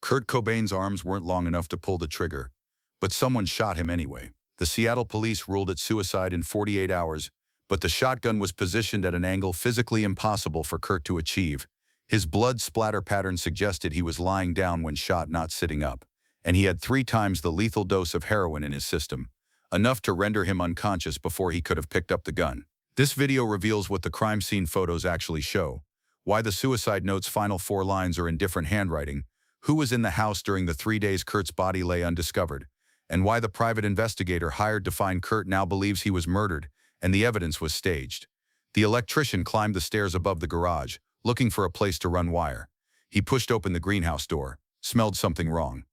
Kurt Cobain's arms weren't long enough to pull the trigger, but someone shot him anyway. The Seattle police ruled it suicide in 48 hours, but the shotgun was positioned at an angle physically impossible for Kurt to achieve. His blood splatter pattern suggested he was lying down when shot, not sitting up, and he had 3 times the lethal dose of heroin in his system, enough to render him unconscious before he could have picked up the gun. This video reveals what the crime scene photos actually show, why the suicide note's final 4 lines are in different handwriting, who was in the house during the 3 days Kurt's body lay undiscovered, and why the private investigator hired to find Kurt now believes he was murdered and the evidence was staged. The electrician climbed the stairs above the garage, looking for a place to run wire. He pushed open the greenhouse door, smelled something wrong.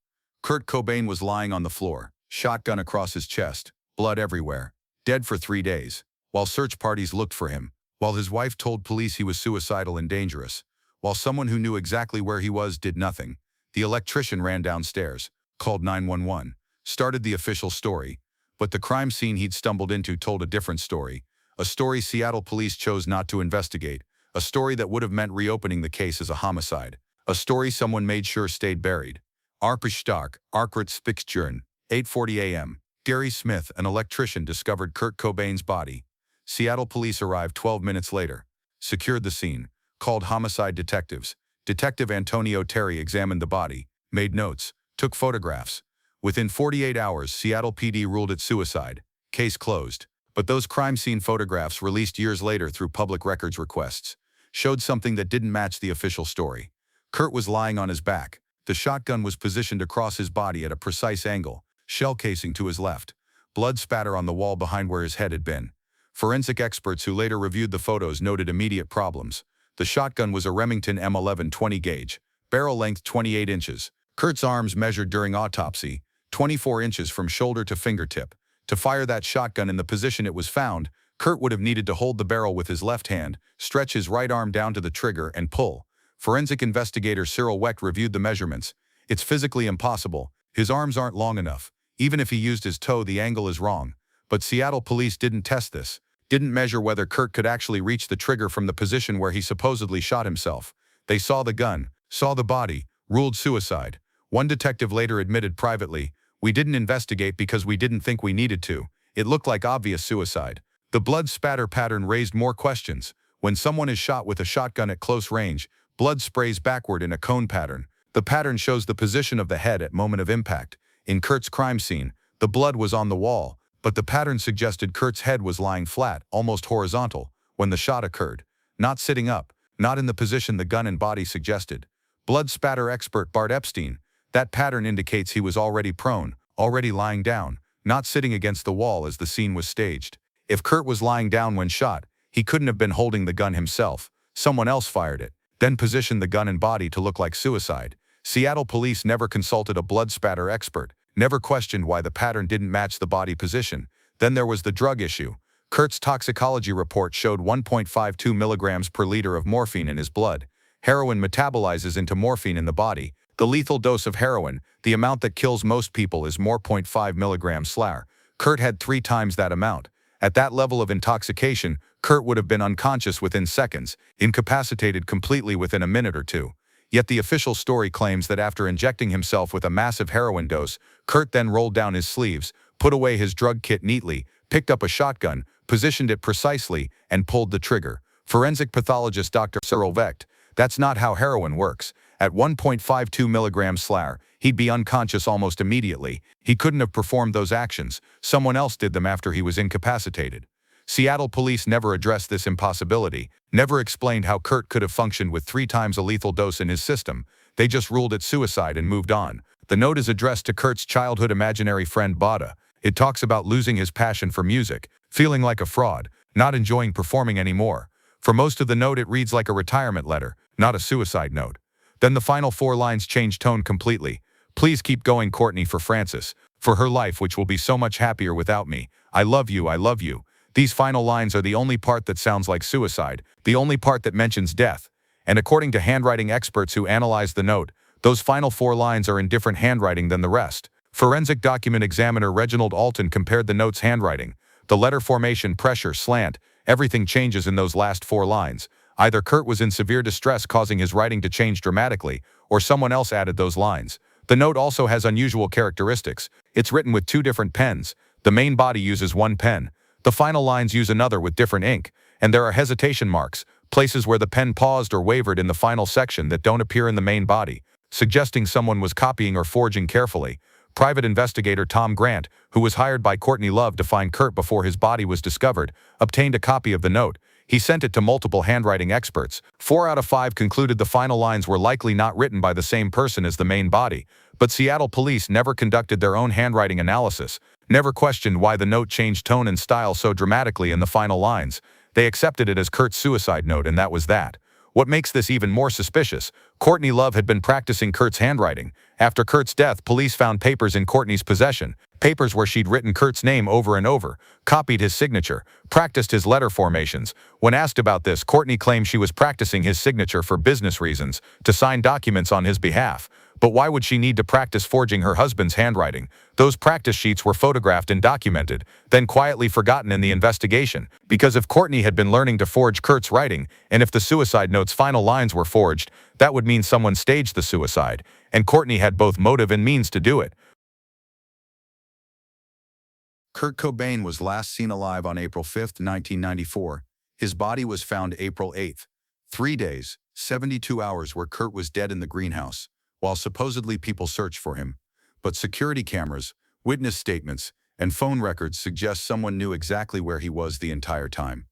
Kurt Cobain was lying on the floor, shotgun across his chest, blood everywhere, dead for 3 days, while search parties looked for him, while his wife told police he was suicidal and dangerous, while someone who knew exactly where he was did nothing. The electrician ran downstairs, called 911, started the official story, but the crime scene he'd stumbled into told a different story, a story Seattle police chose not to investigate, a story that would have meant reopening the case as a homicide, a story someone made sure stayed buried. Arpistag, Arkrit Spixtjern, 8:40 a.m. Gary Smith, an electrician, discovered Kurt Cobain's body. Seattle police arrived 12 minutes later, secured the scene, called homicide detectives. Detective Antonio Terry examined the body, made notes, took photographs. Within 48 hours, Seattle PD ruled it suicide. Case closed. But those crime scene photographs, released years later through public records requests, showed something that didn't match the official story. Kurt was lying on his back. The shotgun was positioned across his body at a precise angle, shell casing to his left, blood spatter on the wall behind where his head had been. Forensic experts who later reviewed the photos noted immediate problems. The shotgun was a Remington M11 20 gauge, barrel length 28 inches. Kurt's arms measured during autopsy, 24 inches from shoulder to fingertip. To fire that shotgun in the position it was found, Kurt would have needed to hold the barrel with his left hand, stretch his right arm down to the trigger, and pull. Forensic investigator Cyril Wecht reviewed the measurements. It's physically impossible. His arms aren't long enough. Even if he used his toe, the angle is wrong. But Seattle police didn't test this, didn't measure whether Kurt could actually reach the trigger from the position where he supposedly shot himself. They saw the gun, saw the body, ruled suicide. One detective later admitted privately, "We didn't investigate because we didn't think we needed to. It looked like obvious suicide." The blood spatter pattern raised more questions. When someone is shot with a shotgun at close range, blood sprays backward in a cone pattern. The pattern shows the position of the head at moment of impact. In Kurt's crime scene, the blood was on the wall, but the pattern suggested Kurt's head was lying flat, almost horizontal, when the shot occurred, not sitting up, not in the position the gun and body suggested. Blood spatter expert Bart Epstein, that pattern indicates he was already prone, already lying down, not sitting against the wall as the scene was staged. If Kurt was lying down when shot, he couldn't have been holding the gun himself. Someone else fired it, then positioned the gun and body to look like suicide. Seattle police never consulted a blood spatter expert, never questioned why the pattern didn't match the body position. Then there was the drug issue. Kurt's toxicology report showed 1.52 milligrams per liter of morphine in his blood. Heroin metabolizes into morphine in the body. The lethal dose of heroin, the amount that kills most people, is more 0.5 milligrams SLAR. Kurt had 3 times that amount. At that level of intoxication, Kurt would have been unconscious within seconds, incapacitated completely within a minute or two. Yet the official story claims that after injecting himself with a massive heroin dose, Kurt then rolled down his sleeves, put away his drug kit neatly, picked up a shotgun, positioned it precisely, and pulled the trigger. Forensic pathologist Dr. Cyril Wecht, that's not how heroin works. At 1.52 milligrams SLAR, he'd be unconscious almost immediately. He couldn't have performed those actions. Someone else did them after he was incapacitated. Seattle police never addressed this impossibility, never explained how Kurt could have functioned with 3 times a lethal dose in his system. They just ruled it suicide and moved on. The note is addressed to Kurt's childhood imaginary friend Bada. It talks about losing his passion for music, feeling like a fraud, not enjoying performing anymore. For most of the note it reads like a retirement letter, not a suicide note. Then the final 4 lines change tone completely. "Please keep going, Courtney, for Frances, for her life which will be so much happier without me. I love you, I love you." These final lines are the only part that sounds like suicide, the only part that mentions death. And according to handwriting experts who analyzed the note, those final 4 lines are in different handwriting than the rest. Forensic document examiner Reginald Alton compared the note's handwriting. The letter formation, pressure, slant, everything changes in those last 4 lines. Either Kurt was in severe distress causing his writing to change dramatically, or someone else added those lines. The note also has unusual characteristics. It's written with two different pens. The main body uses one pen. The final lines use another with different ink, and there are hesitation marks, places where the pen paused or wavered in the final section that don't appear in the main body, suggesting someone was copying or forging carefully. Private investigator Tom Grant, who was hired by Courtney Love to find Kurt before his body was discovered, obtained a copy of the note. He sent it to multiple handwriting experts. 4 out of 5 concluded the final lines were likely not written by the same person as the main body, but Seattle police never conducted their own handwriting analysis, never questioned why the note changed tone and style so dramatically in the final lines. They accepted it as Kurt's suicide note, and that was that. What makes this even more suspicious, Courtney Love had been practicing Kurt's handwriting. After Kurt's death, police found papers in Courtney's possession, papers where she'd written Kurt's name over and over, copied his signature, practiced his letter formations. When asked about this, Courtney claimed she was practicing his signature for business reasons, to sign documents on his behalf. But why would she need to practice forging her husband's handwriting? Those practice sheets were photographed and documented, then quietly forgotten in the investigation. Because if Courtney had been learning to forge Kurt's writing, and if the suicide note's final lines were forged, that would mean someone staged the suicide, and Courtney had both motive and means to do it. Kurt Cobain was last seen alive on April 5, 1994. His body was found April 8. 3 days, 72 hours where Kurt was dead in the greenhouse, while supposedly people searched for him. But security cameras, witness statements, and phone records suggest someone knew exactly where he was the entire time.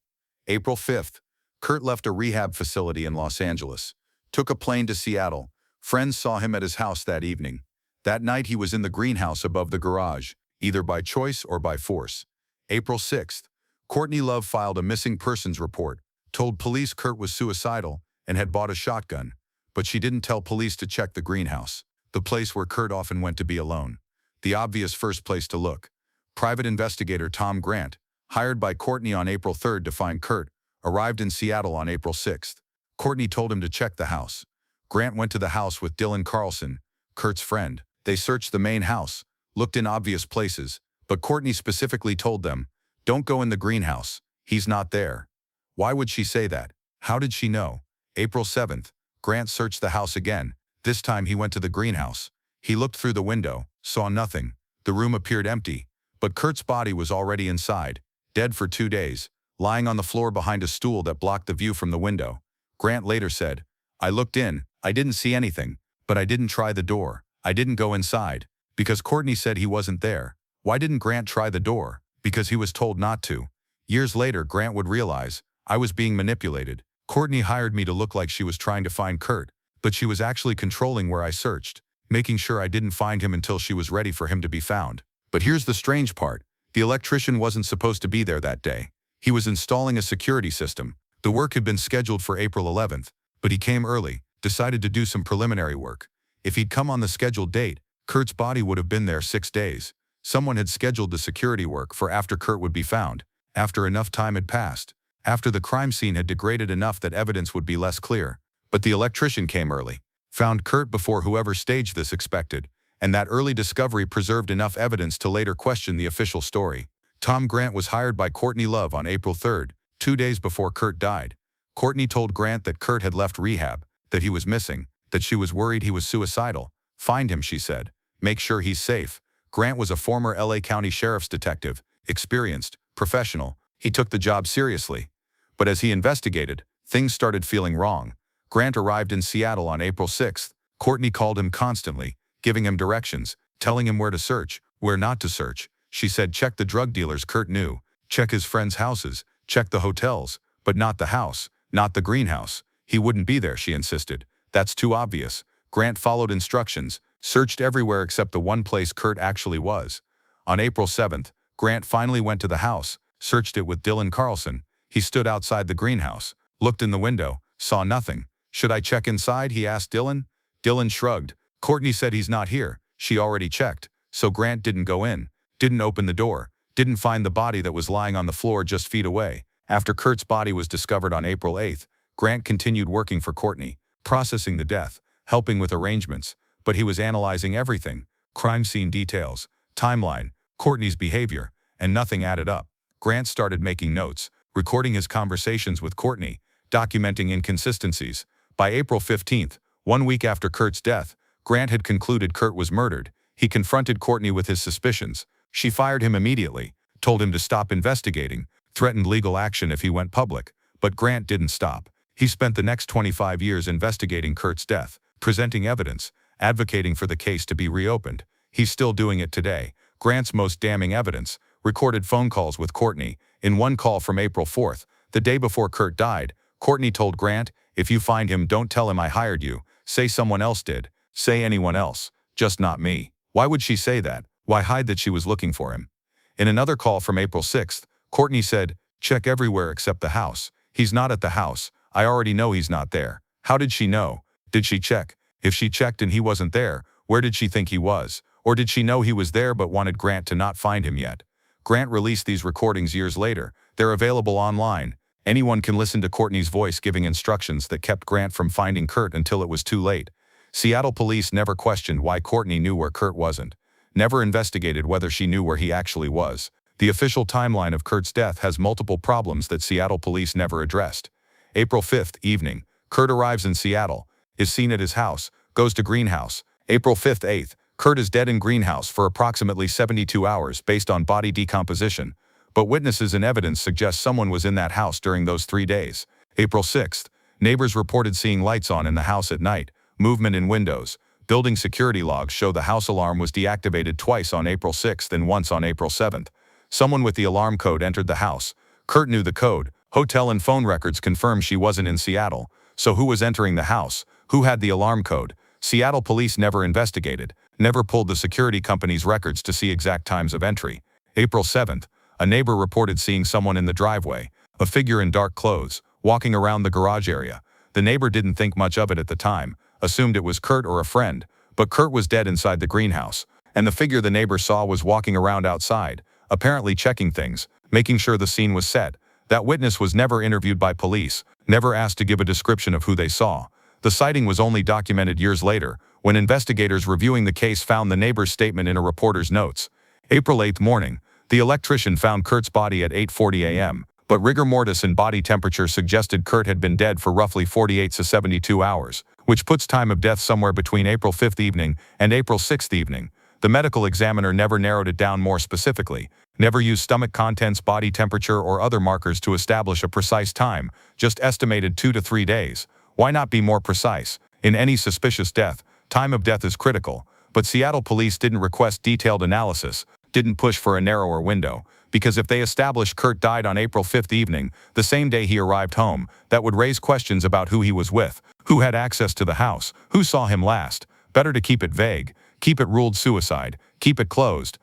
April 5th, Kurt left a rehab facility in Los Angeles, took a plane to Seattle. Friends saw him at his house that evening. That night he was in the greenhouse above the garage, either by choice or by force. April 6th, Courtney Love filed a missing persons report, told police Kurt was suicidal and had bought a shotgun, but she didn't tell police to check the greenhouse, the place where Kurt often went to be alone. The obvious first place to look. Private investigator Tom Grant, hired by Courtney on April 3rd to find Kurt, arrived in Seattle on April 6th. Courtney told him to check the house. Grant went to the house with Dylan Carlson, Kurt's friend. They searched the main house, looked in obvious places, but Courtney specifically told them, "Don't go in the greenhouse, he's not there." Why would she say that? How did she know? April 7th, Grant searched the house again. This time he went to the greenhouse. He looked through the window, saw nothing. The room appeared empty, but Kurt's body was already inside, dead for 2 days, lying on the floor behind a stool that blocked the view from the window. Grant later said, "I looked in, I didn't see anything, but I didn't try the door. I didn't go inside, because Courtney said he wasn't there." Why didn't Grant try the door? Because he was told not to. Years later, Grant would realize, "I was being manipulated. Courtney hired me to look like she was trying to find Kurt, but she was actually controlling where I searched, making sure I didn't find him until she was ready for him to be found." But here's the strange part. The electrician wasn't supposed to be there that day. He was installing a security system. The work had been scheduled for April 11th, but he came early, decided to do some preliminary work. If he'd come on the scheduled date, Kurt's body would have been there 6 days. Someone had scheduled the security work for after Kurt would be found, after enough time had passed, after the crime scene had degraded enough that evidence would be less clear. But the electrician came early, found Kurt before whoever staged this expected, and that early discovery preserved enough evidence to later question the official story. Tom Grant was hired by Courtney Love on April 3rd, 2 days before Kurt died. Courtney told Grant that Kurt had left rehab, that he was missing, that she was worried he was suicidal. "Find him," she said. "Make sure he's safe." Grant was a former LA County Sheriff's detective, experienced, professional. He took the job seriously. But as he investigated, things started feeling wrong. Grant arrived in Seattle on April 6th. Courtney called him constantly, giving him directions, telling him where to search, where not to search. She said check the drug dealers Kurt knew, check his friends' houses, check the hotels, but not the house, not the greenhouse. He wouldn't be there, she insisted. That's too obvious. Grant followed instructions, searched everywhere except the one place Kurt actually was. On April 7th, Grant finally went to the house, searched it with Dylan Carlson. He stood outside the greenhouse, looked in the window, saw nothing. "Should I check inside?" he asked Dylan. Dylan shrugged. "Courtney said he's not here. She already checked." So Grant didn't go in, didn't open the door, didn't find the body that was lying on the floor just feet away. After Kurt's body was discovered on April 8th, Grant continued working for Courtney, processing the death, helping with arrangements, but he was analyzing everything: crime scene details, timeline, Courtney's behavior, and nothing added up. Grant started making notes, recording his conversations with Courtney, documenting inconsistencies. By April 15th, 1 week after Kurt's death, Grant had concluded Kurt was murdered. He confronted Courtney with his suspicions. She fired him immediately, told him to stop investigating, threatened legal action if he went public. But Grant didn't stop. He spent the next 25 years investigating Kurt's death, presenting evidence, advocating for the case to be reopened. He's still doing it today. Grant's most damning evidence: recorded phone calls with Courtney. In one call from April 4th, the day before Kurt died, Courtney told Grant, "If you find him, don't tell him I hired you. Say someone else did. Say anyone else. Just not me." Why would she say that? Why hide that she was looking for him? In another call from April 6th, Courtney said, "Check everywhere except the house. He's not at the house. I already know he's not there." How did she know? Did she check? If she checked and he wasn't there, where did she think he was? Or did she know he was there but wanted Grant to not find him yet? Grant released these recordings years later. They're available online. Anyone can listen to Courtney's voice giving instructions that kept Grant from finding Kurt until it was too late. Seattle police never questioned why Courtney knew where Kurt wasn't. Never investigated whether she knew where he actually was. The official timeline of Kurt's death has multiple problems that Seattle police never addressed. April 5th, evening. Kurt arrives in Seattle, is seen at his house, goes to greenhouse. April 5th, 8th. Kurt is dead in greenhouse for approximately 72 hours based on body decomposition. But witnesses and evidence suggest someone was in that house during those 3 days. April 6th. Neighbors reported seeing lights on in the house at night, movement in windows. Building security logs show the house alarm was deactivated twice on April 6th and once on April 7th. Someone with the alarm code entered the house. Kurt knew the code. Hotel and phone records confirm she wasn't in Seattle. So who was entering the house? Who had the alarm code? Seattle police never investigated, never pulled the security company's records to see exact times of entry. April 7th. A neighbor reported seeing someone in the driveway, a figure in dark clothes, walking around the garage area. The neighbor didn't think much of it at the time, assumed it was Kurt or a friend, but Kurt was dead inside the greenhouse, and the figure the neighbor saw was walking around outside, apparently checking things, making sure the scene was set. That witness was never interviewed by police, never asked to give a description of who they saw. The sighting was only documented years later, when investigators reviewing the case found the neighbor's statement in a reporter's notes. April 8th morning. The electrician found Kurt's body at 8:40 a.m., but rigor mortis and body temperature suggested Kurt had been dead for roughly 48 to 72 hours, which puts time of death somewhere between April 5th evening and April 6th evening. The medical examiner never narrowed it down more specifically, never used stomach contents, body temperature, or other markers to establish a precise time, just estimated 2 to 3 days. Why not be more precise? In any suspicious death, time of death is critical, but Seattle police didn't request detailed analysis, didn't push for a narrower window, because if they established Kurt died on April 5th evening, the same day he arrived home, that would raise questions about who he was with, who had access to the house, who saw him last. Better to keep it vague, keep it ruled suicide, keep it closed.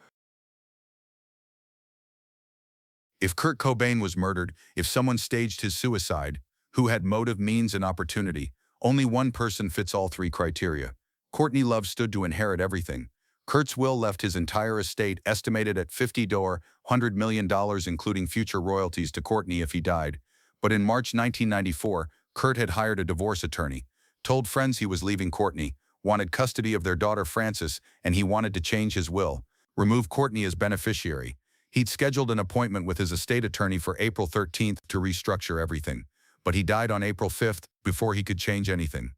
If Kurt Cobain was murdered, if someone staged his suicide, who had motive, means, and opportunity, only one person fits all three criteria. Courtney Love stood to inherit everything. Kurt's will left his entire estate, estimated at $100 million, including future royalties, to Courtney if he died. But in March 1994, Kurt had hired a divorce attorney, told friends he was leaving Courtney, wanted custody of their daughter Frances, and he wanted to change his will, remove Courtney as beneficiary. He'd scheduled an appointment with his estate attorney for April 13th to restructure everything. But he died on April 5th before he could change anything.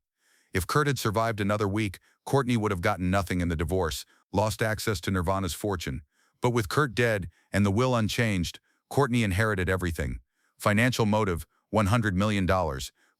If Kurt had survived another week, Courtney would have gotten nothing in the divorce, lost access to Nirvana's fortune. But with Kurt dead and the will unchanged, Courtney inherited everything. Financial motive, $100 million.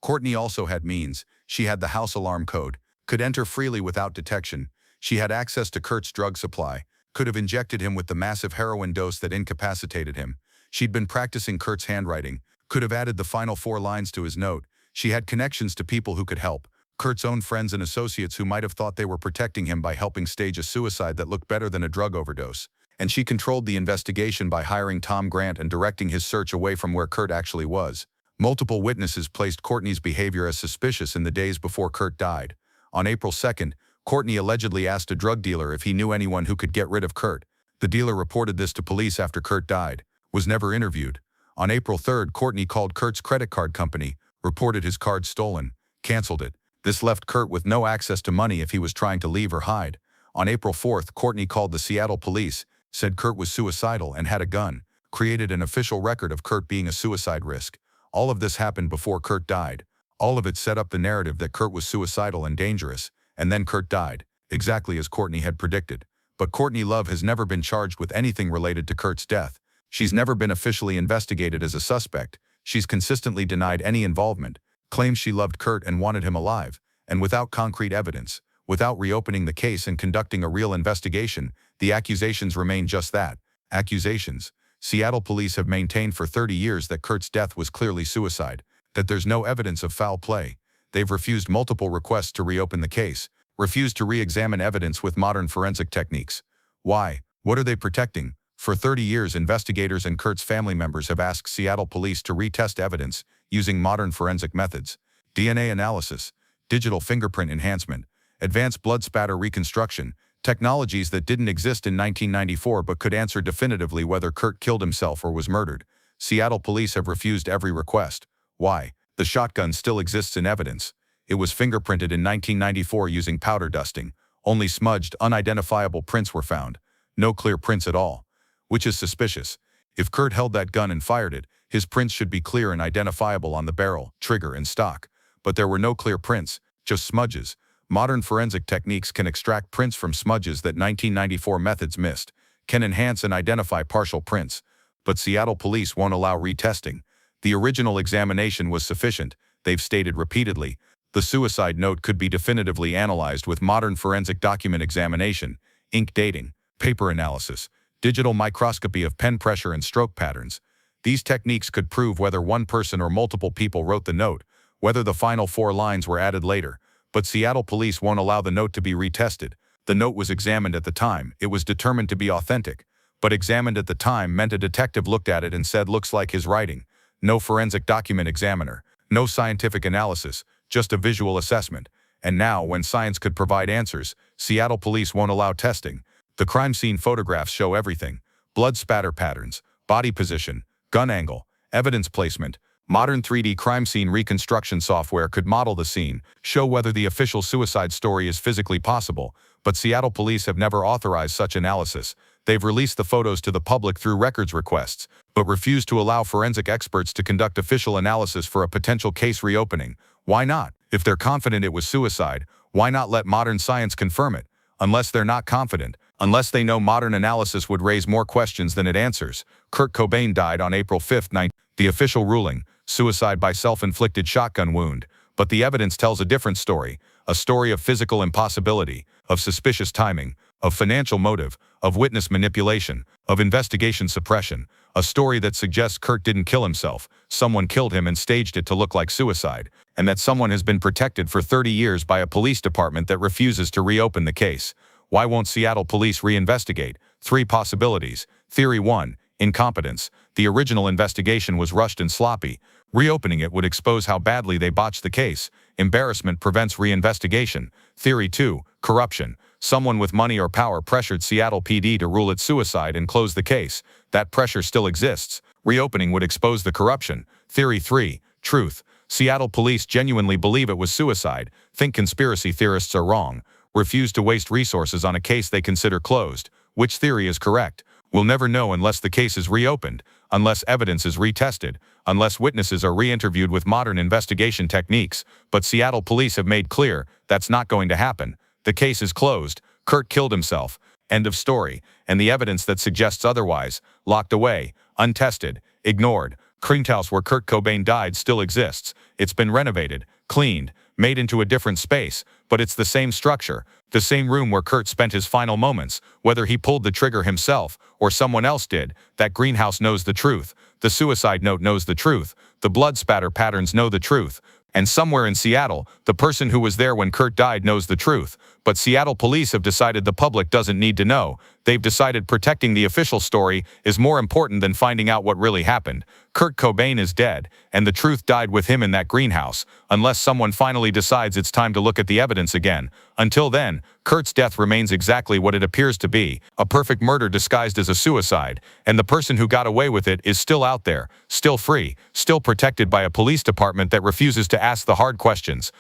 Courtney also had means. She had the house alarm code, could enter freely without detection. She had access to Kurt's drug supply, could have injected him with the massive heroin dose that incapacitated him. She'd been practicing Kurt's handwriting, could have added the final 4 lines to his note. She had connections to people who could help. Kurt's own friends and associates who might have thought they were protecting him by helping stage a suicide that looked better than a drug overdose. And she controlled the investigation by hiring Tom Grant and directing his search away from where Kurt actually was. Multiple witnesses placed Courtney's behavior as suspicious in the days before Kurt died. On April 2nd, Courtney allegedly asked a drug dealer if he knew anyone who could get rid of Kurt. The dealer reported this to police after Kurt died, was never interviewed. On April 3rd, Courtney called Kurt's credit card company, reported his card stolen, canceled it. This left Kurt with no access to money if he was trying to leave or hide. On April 4th, Courtney called the Seattle police, said Kurt was suicidal and had a gun, created an official record of Kurt being a suicide risk. All of this happened before Kurt died. All of it set up the narrative that Kurt was suicidal and dangerous, and then Kurt died, exactly as Courtney had predicted. But Courtney Love has never been charged with anything related to Kurt's death. She's never been officially investigated as a suspect. She's consistently denied any involvement, claims she loved Kurt and wanted him alive, and without concrete evidence, without reopening the case and conducting a real investigation, the accusations remain just that, accusations. Seattle police have maintained for 30 years that Kurt's death was clearly suicide, that there's no evidence of foul play. They've refused multiple requests to reopen the case, refused to re-examine evidence with modern forensic techniques. Why? What are they protecting? For 30 years, investigators and Kurt's family members have asked Seattle police to retest evidence using modern forensic methods: DNA analysis, digital fingerprint enhancement, advanced blood spatter reconstruction, technologies that didn't exist in 1994 but could answer definitively whether Kurt killed himself or was murdered. Seattle police have refused every request. Why? The shotgun still exists in evidence. It was fingerprinted in 1994 using powder dusting. Only smudged, unidentifiable prints were found. No clear prints at all. Which is suspicious. If Kurt held that gun and fired it, his prints should be clear and identifiable on the barrel, trigger, and stock. But there were no clear prints, just smudges. Modern forensic techniques can extract prints from smudges that 1994 methods missed, can enhance and identify partial prints. But Seattle police won't allow retesting. The original examination was sufficient, they've stated repeatedly. The suicide note could be definitively analyzed with modern forensic document examination, ink dating, paper analysis, digital microscopy of pen pressure and stroke patterns. These techniques could prove whether one person or multiple people wrote the note, whether the final 4 lines were added later. But Seattle police won't allow the note to be retested. The note was examined at the time. It was determined to be authentic. But examined at the time meant a detective looked at it and said looks like his writing. No forensic document examiner. No scientific analysis. Just a visual assessment. And now, when science could provide answers, Seattle police won't allow testing. The crime scene photographs show everything: blood spatter patterns, body position, gun angle, evidence placement. Modern 3D crime scene reconstruction software could model the scene, show whether the official suicide story is physically possible, but Seattle police have never authorized such analysis. They've released the photos to the public through records requests, but refused to allow forensic experts to conduct official analysis for a potential case reopening. Why not? If they're confident it was suicide, why not let modern science confirm it? Unless they're not confident, unless they know modern analysis would raise more questions than it answers. Kurt Cobain died on April 5, the official ruling: suicide by self-inflicted shotgun wound. But the evidence tells a different story, a story of physical impossibility, of suspicious timing, of financial motive, of witness manipulation, of investigation suppression, a story that suggests Kurt didn't kill himself, someone killed him and staged it to look like suicide, and that someone has been protected for 30 years by a police department that refuses to reopen the case. Why won't Seattle police reinvestigate? 3 possibilities. Theory 1. Incompetence. The original investigation was rushed and sloppy. Reopening it would expose how badly they botched the case. Embarrassment prevents reinvestigation. Theory 2. Corruption. Someone with money or power pressured Seattle PD to rule it suicide and close the case. That pressure still exists. Reopening would expose the corruption. Theory 3. Truth. Seattle police genuinely believe it was suicide, think conspiracy theorists are wrong, refuse to waste resources on a case they consider closed. Which theory is correct? We'll never know unless the case is reopened, unless evidence is retested, unless witnesses are re-interviewed with modern investigation techniques. But Seattle police have made clear that's not going to happen. The case is closed. Kurt killed himself. End of story. And the evidence that suggests otherwise, locked away, untested, ignored. Greenhouse where Kurt Cobain died still exists. It's been renovated, cleaned, made into a different space, but it's the same structure, the same room where Kurt spent his final moments. Whether he pulled the trigger himself or someone else did, that greenhouse knows the truth. The suicide note knows the truth. The blood spatter patterns know the truth. And somewhere in Seattle, the person who was there when Kurt died knows the truth. But Seattle police have decided the public doesn't need to know. They've decided protecting the official story is more important than finding out what really happened. Kurt Cobain is dead, and the truth died with him in that greenhouse, unless someone finally decides it's time to look at the evidence again. Until then, Kurt's death remains exactly what it appears to be, a perfect murder disguised as a suicide, and the person who got away with it is still out there, still free, still protected by a police department that refuses to ask the hard questions.